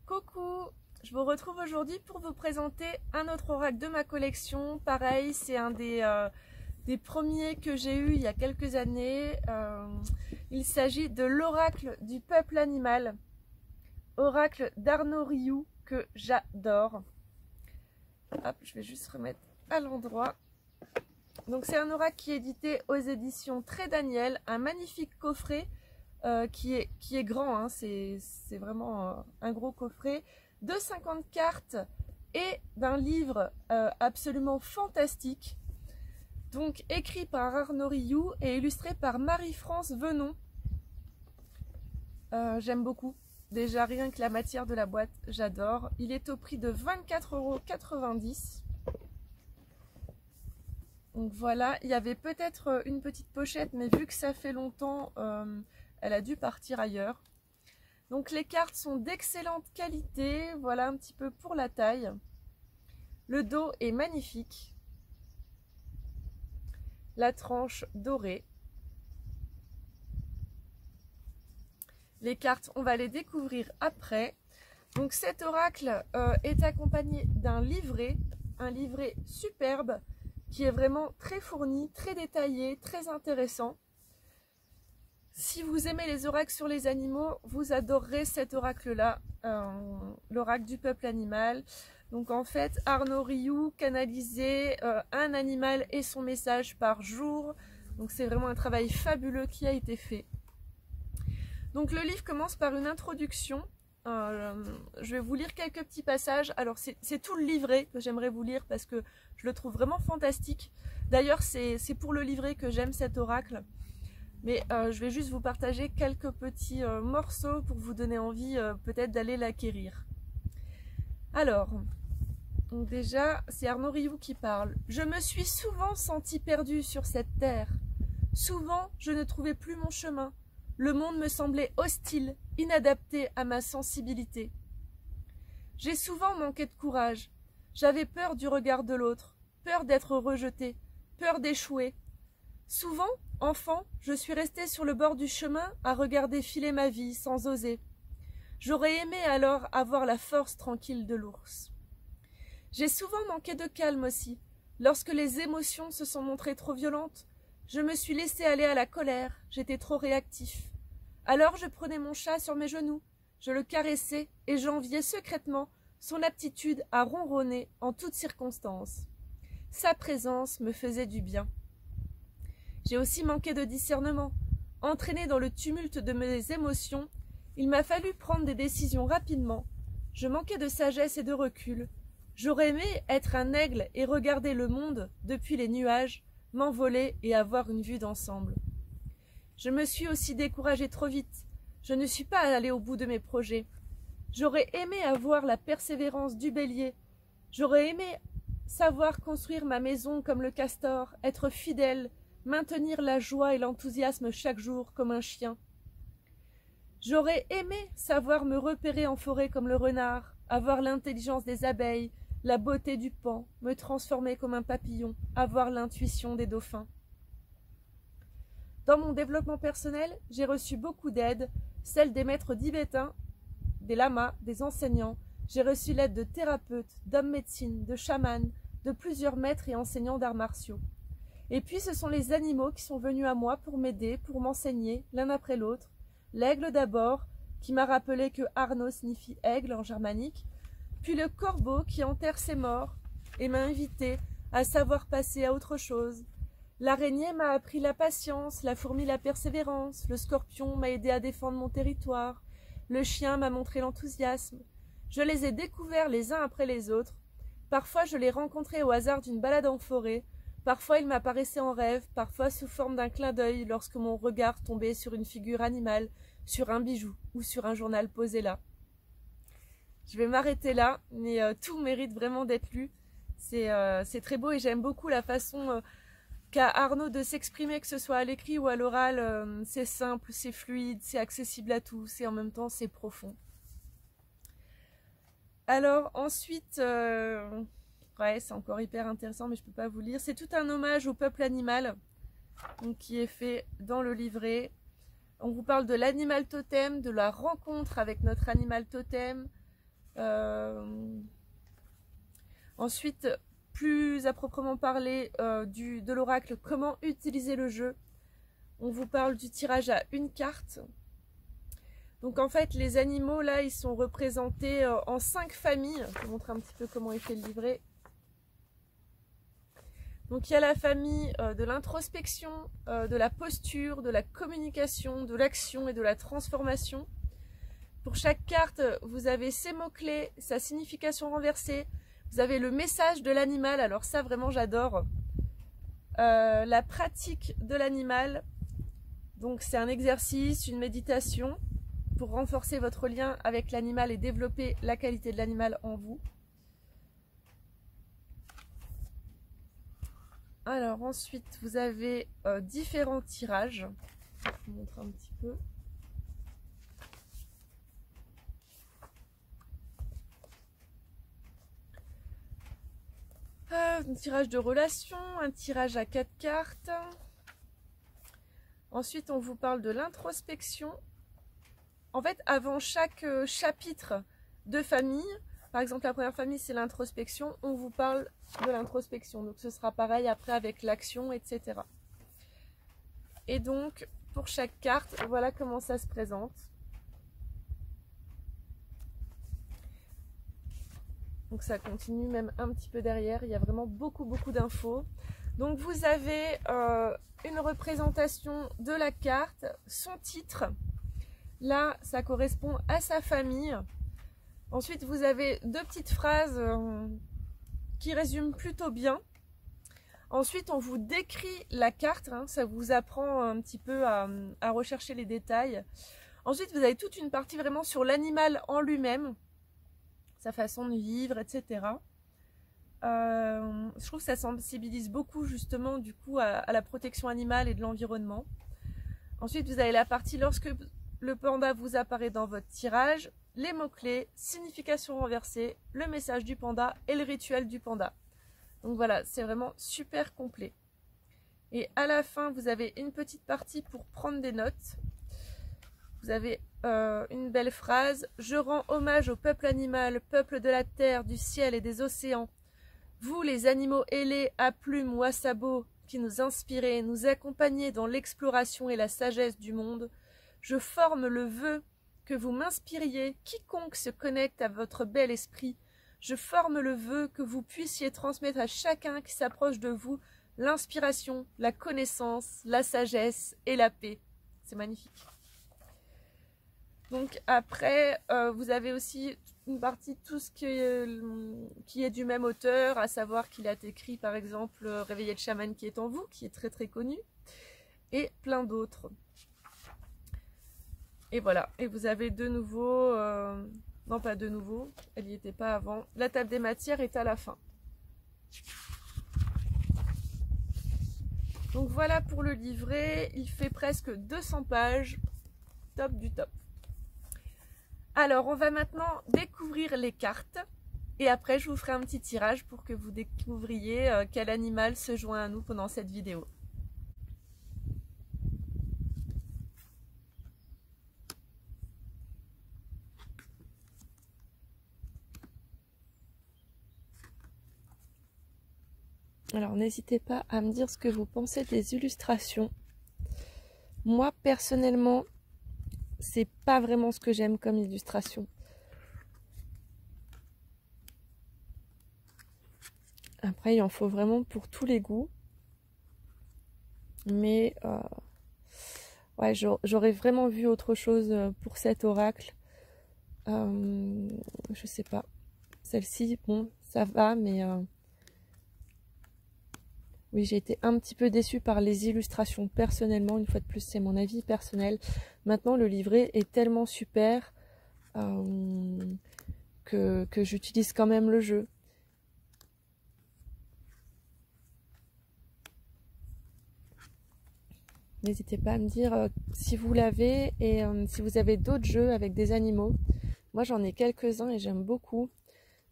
Coucou, je vous retrouve aujourd'hui pour vous présenter un autre oracle de ma collection. Pareil, c'est un des premiers que j'ai eu il y a quelques années. Il s'agit de l'oracle du peuple animal, oracle d'Arnaud Rioux que j'adore. Hop, je vais juste remettre à l'endroit. Donc c'est un oracle qui est édité aux éditions Très Daniel, un magnifique coffret qui est grand, hein, c'est vraiment un gros coffret, de 50 cartes et d'un livre absolument fantastique, donc écrit par Arnaud Rioux et illustré par Marie-France Venon. J'aime beaucoup, déjà rien que la matière de la boîte, j'adore. Il est au prix de 24,90 €. Donc voilà, il y avait peut-être une petite pochette, mais vu que ça fait longtemps, elle a dû partir ailleurs. Donc les cartes sont d'excellente qualité, voilà un petit peu pour la taille. Le dos est magnifique. La tranche dorée. Les cartes, on va les découvrir après. Donc cet oracle est accompagné d'un livret, un livret superbe, qui est vraiment très fourni, très détaillé, très intéressant. Si vous aimez les oracles sur les animaux, vous adorerez cet oracle-là, l'oracle du peuple animal. Donc en fait, Arnaud Rioux canalisait un animal et son message par jour. Donc c'est vraiment un travail fabuleux qui a été fait. Donc le livre commence par une introduction. Je vais vous lire quelques petits passages. Alors c'est tout le livret que j'aimerais vous lire parce que je le trouve vraiment fantastique. D'ailleurs c'est pour le livret que j'aime cet oracle. Mais je vais juste vous partager quelques petits morceaux pour vous donner envie peut-être d'aller l'acquérir. Alors, donc déjà c'est Arnaud Rioux qui parle. « Je me suis souvent senti perdue sur cette terre. Souvent je ne trouvais plus mon chemin. Le monde me semblait hostile, inadapté à ma sensibilité. J'ai souvent manqué de courage. J'avais peur du regard de l'autre, peur d'être rejetée, peur d'échouer. Souvent, enfant, je suis restée sur le bord du chemin à regarder filer ma vie sans oser. J'aurais aimé alors avoir la force tranquille de l'ours. J'ai souvent manqué de calme aussi. Lorsque les émotions se sont montrées trop violentes, je me suis laissée aller à la colère, j'étais trop réactif. Alors je prenais mon chat sur mes genoux, je le caressais et j'enviais secrètement son aptitude à ronronner en toutes circonstances. Sa présence me faisait du bien. J'ai aussi manqué de discernement. Entraîné dans le tumulte de mes émotions, il m'a fallu prendre des décisions rapidement. Je manquais de sagesse et de recul. J'aurais aimé être un aigle et regarder le monde depuis les nuages, m'envoler et avoir une vue d'ensemble. Je me suis aussi découragée trop vite. Je ne suis pas allée au bout de mes projets. J'aurais aimé avoir la persévérance du bélier. J'aurais aimé savoir construire ma maison comme le castor, être fidèle, maintenir la joie et l'enthousiasme chaque jour comme un chien. J'aurais aimé savoir me repérer en forêt comme le renard, avoir l'intelligence des abeilles, la beauté du paon, me transformer comme un papillon, avoir l'intuition des dauphins. Dans mon développement personnel, j'ai reçu beaucoup d'aide, celle des maîtres tibétains, des lamas, des enseignants. J'ai reçu l'aide de thérapeutes, d'hommes médecine, de chamans, de plusieurs maîtres et enseignants d'arts martiaux. Et puis ce sont les animaux qui sont venus à moi pour m'aider, pour m'enseigner, l'un après l'autre. L'aigle d'abord, qui m'a rappelé que Arnaud signifie aigle en germanique, puis le corbeau qui enterre ses morts et m'a invité à savoir passer à autre chose. L'araignée m'a appris la patience, la fourmi la persévérance, le scorpion m'a aidé à défendre mon territoire, le chien m'a montré l'enthousiasme. Je les ai découverts les uns après les autres. Parfois je les rencontrais au hasard d'une balade en forêt, parfois ils m'apparaissaient en rêve, parfois sous forme d'un clin d'œil lorsque mon regard tombait sur une figure animale, sur un bijou ou sur un journal posé là. Je vais m'arrêter là, mais tout mérite vraiment d'être lu. C'est très beau et j'aime beaucoup la façon qu'a Arnaud de s'exprimer, que ce soit à l'écrit ou à l'oral. C'est simple, c'est fluide, c'est accessible à tous et en même temps c'est profond. Alors ensuite, ouais, c'est encore hyper intéressant mais je ne peux pas vous lire. C'est tout un hommage au peuple animal donc, qui est fait dans le livret. On vous parle de l'animal totem, de la rencontre avec notre animal totem, Ensuite, plus à proprement parler de l'oracle, comment utiliser le jeu. On vous parle du tirage à une carte. Donc en fait, les animaux, là, ils sont représentés en 5 familles. Je vais vous montrer un petit peu comment est fait le livret. Donc il y a la famille de l'introspection, de la posture, de la communication, de l'action et de la transformation. Pour chaque carte, vous avez ses mots-clés, sa signification renversée. Vous avez le message de l'animal, alors ça vraiment j'adore. La pratique de l'animal, donc c'est un exercice, une méditation pour renforcer votre lien avec l'animal et développer la qualité de l'animal en vous. Alors ensuite, vous avez différents tirages. Je vais vous montrer un petit peu. Un tirage de relation, un tirage à 4 cartes. Ensuite, on vous parle de l'introspection. En fait, avant chaque chapitre de famille, par exemple la première famille c'est l'introspection, on vous parle de l'introspection. Donc ce sera pareil après avec l'action, etc. Et donc, pour chaque carte, voilà comment ça se présente. Donc ça continue même un petit peu derrière, il y a vraiment beaucoup d'infos. Donc vous avez une représentation de la carte, son titre. Là, ça correspond à sa famille. Ensuite, vous avez 2 petites phrases qui résument plutôt bien. Ensuite, on vous décrit la carte, hein, ça vous apprend un petit peu à rechercher les détails. Ensuite, vous avez toute une partie vraiment sur l'animal en lui-même, sa façon de vivre, etc. Je trouve que ça sensibilise beaucoup justement du coup à la protection animale et de l'environnement. Ensuite, vous avez la partie lorsque le panda vous apparaît dans votre tirage, les mots-clés, signification renversée, le message du panda et le rituel du panda. Donc voilà, c'est vraiment super complet. Et à la fin, vous avez une petite partie pour prendre des notes. Vous avez une belle phrase. « Je rends hommage au peuple animal, peuple de la terre, du ciel et des océans. Vous, les animaux ailés, à plumes ou à sabots, qui nous inspirez, nous accompagnez dans l'exploration et la sagesse du monde, je forme le vœu que vous m'inspiriez, quiconque se connecte à votre bel esprit. Je forme le vœu que vous puissiez transmettre à chacun qui s'approche de vous l'inspiration, la connaissance, la sagesse et la paix. » C'est magnifique. Donc après, vous avez aussi une partie de tout ce qui est du même auteur, à savoir qu'il a écrit par exemple « Réveillez le chaman qui est en vous », qui est très connu, et plein d'autres. Et voilà, et vous avez de nouveau, non pas de nouveau, elle n'y était pas avant, la table des matières est à la fin. Donc voilà pour le livret, il fait presque 200 pages, top du top. Alors on va maintenant découvrir les cartes, et après je vous ferai un petit tirage pour que vous découvriez quel animal se joint à nous pendant cette vidéo. Alors n'hésitez pas à me dire ce que vous pensez des illustrations. Moi personnellement, c'est pas vraiment ce que j'aime comme illustration. Après, il en faut vraiment pour tous les goûts. Mais ouais, j'aurais vraiment vu autre chose pour cet oracle. Je sais pas. Celle-ci, bon, ça va, mais oui, j'ai été un petit peu déçue par les illustrations personnellement. Une fois de plus, c'est mon avis personnel. Maintenant, le livret est tellement super que j'utilise quand même le jeu. N'hésitez pas à me dire si vous l'avez et si vous avez d'autres jeux avec des animaux. Moi, j'en ai quelques-uns et j'aime beaucoup.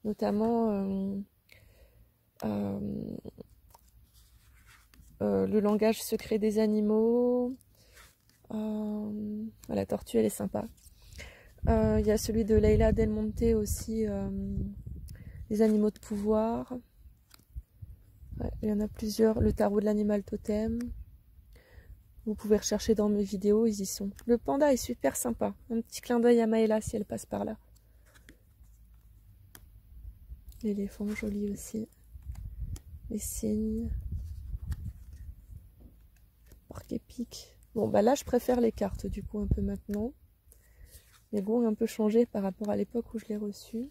Notamment le langage secret des animaux. La tortue, elle est sympa. Il y a celui de Leila Del Monte aussi, les animaux de pouvoir. Ouais, il y en a plusieurs. Le tarot de l'animal totem. Vous pouvez rechercher dans mes vidéos, ils y sont. Le panda est super sympa. Un petit clin d'œil à Maëla si elle passe par là. L'éléphant joli aussi. Les cygnes. Porc épic. Bon bah là je préfère les cartes du coup un peu maintenant. Les goûts ont un peu changé par rapport à l'époque où je l'ai reçu.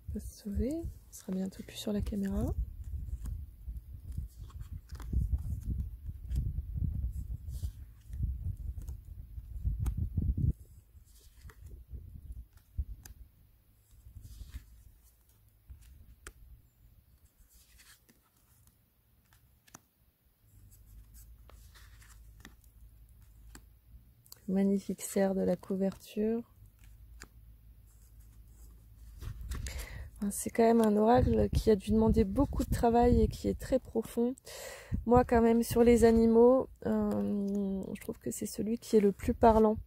On va se sauver, on sera bientôt plus sur la caméra. Magnifique cerf de la couverture. C'est quand même un oracle qui a dû demander beaucoup de travail et qui est très profond. Moi quand même sur les animaux, je trouve que c'est celui qui est le plus parlant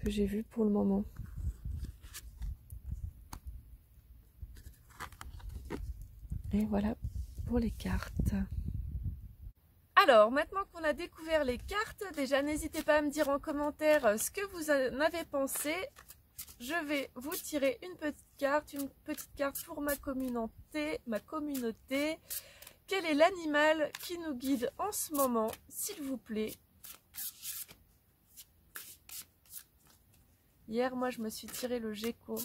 que j'ai vu pour le moment. Et voilà pour les cartes. Alors, maintenant qu'on a découvert les cartes, déjà n'hésitez pas à me dire en commentaire ce que vous en avez pensé. Je vais vous tirer une petite carte pour ma communauté. Quel est l'animal qui nous guide en ce moment, s'il vous plaît? Hier, moi, je me suis tiré le gecko.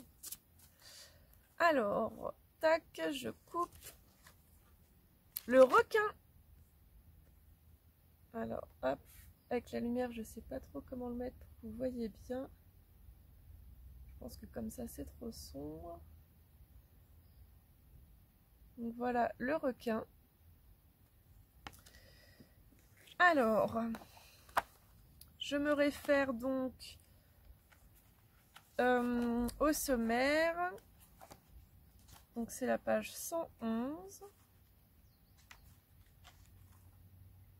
Alors, tac, je coupe. Le requin. Alors, hop, avec la lumière, je sais pas trop comment le mettre pour que vous voyez bien. Je pense que comme ça, c'est trop sombre. Donc voilà, le requin. Alors, je me réfère donc au sommaire. Donc c'est la page 111.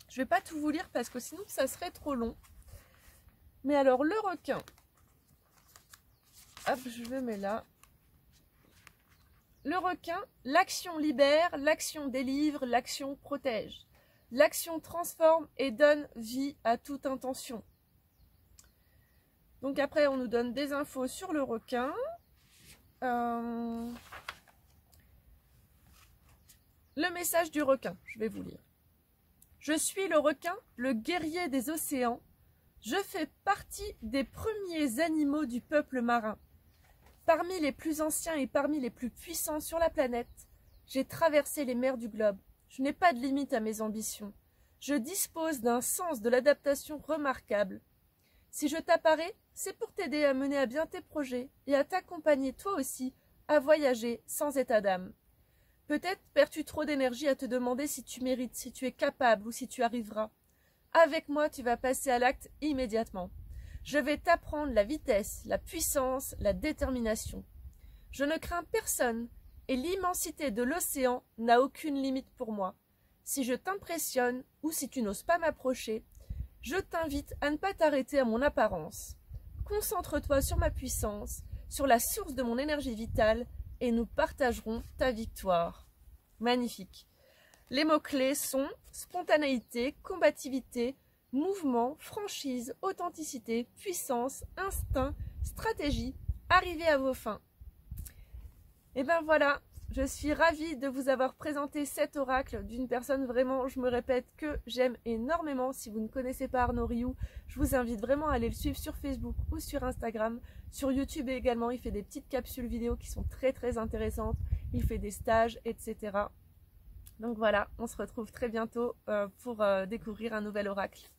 Je vais pas tout vous lire parce que sinon ça serait trop long. Mais alors le requin. Hop, je le mets là. Le requin, l'action libère, l'action délivre, l'action protège. L'action transforme et donne vie à toute intention. Donc après on nous donne des infos sur le requin. Le message du requin, je vais vous lire. Je suis le requin, le guerrier des océans. Je fais partie des premiers animaux du peuple marin. Parmi les plus anciens et parmi les plus puissants sur la planète, j'ai traversé les mers du globe. Je n'ai pas de limite à mes ambitions. Je dispose d'un sens de l'adaptation remarquable. Si je t'apparais, c'est pour t'aider à mener à bien tes projets et à t'accompagner toi aussi à voyager sans état d'âme. Peut-être perds-tu trop d'énergie à te demander si tu mérites, si tu es capable ou si tu arriveras. Avec moi, tu vas passer à l'acte immédiatement. Je vais t'apprendre la vitesse, la puissance, la détermination. Je ne crains personne et l'immensité de l'océan n'a aucune limite pour moi. Si je t'impressionne ou si tu n'oses pas m'approcher, je t'invite à ne pas t'arrêter à mon apparence. Concentre-toi sur ma puissance, sur la source de mon énergie vitale et nous partagerons ta victoire. Magnifique. Les mots-clés sont spontanéité, combativité, mouvement, franchise, authenticité, puissance, instinct, stratégie, arriver à vos fins. Et ben voilà, je suis ravie de vous avoir présenté cet oracle d'une personne vraiment, je me répète, que j'aime énormément. Si vous ne connaissez pas Arnaud Rioux, je vous invite vraiment à aller le suivre sur Facebook ou sur Instagram. Sur YouTube également, il fait des petites capsules vidéo qui sont très intéressantes. Il fait des stages, etc. Donc voilà, on se retrouve très bientôt pour découvrir un nouvel oracle.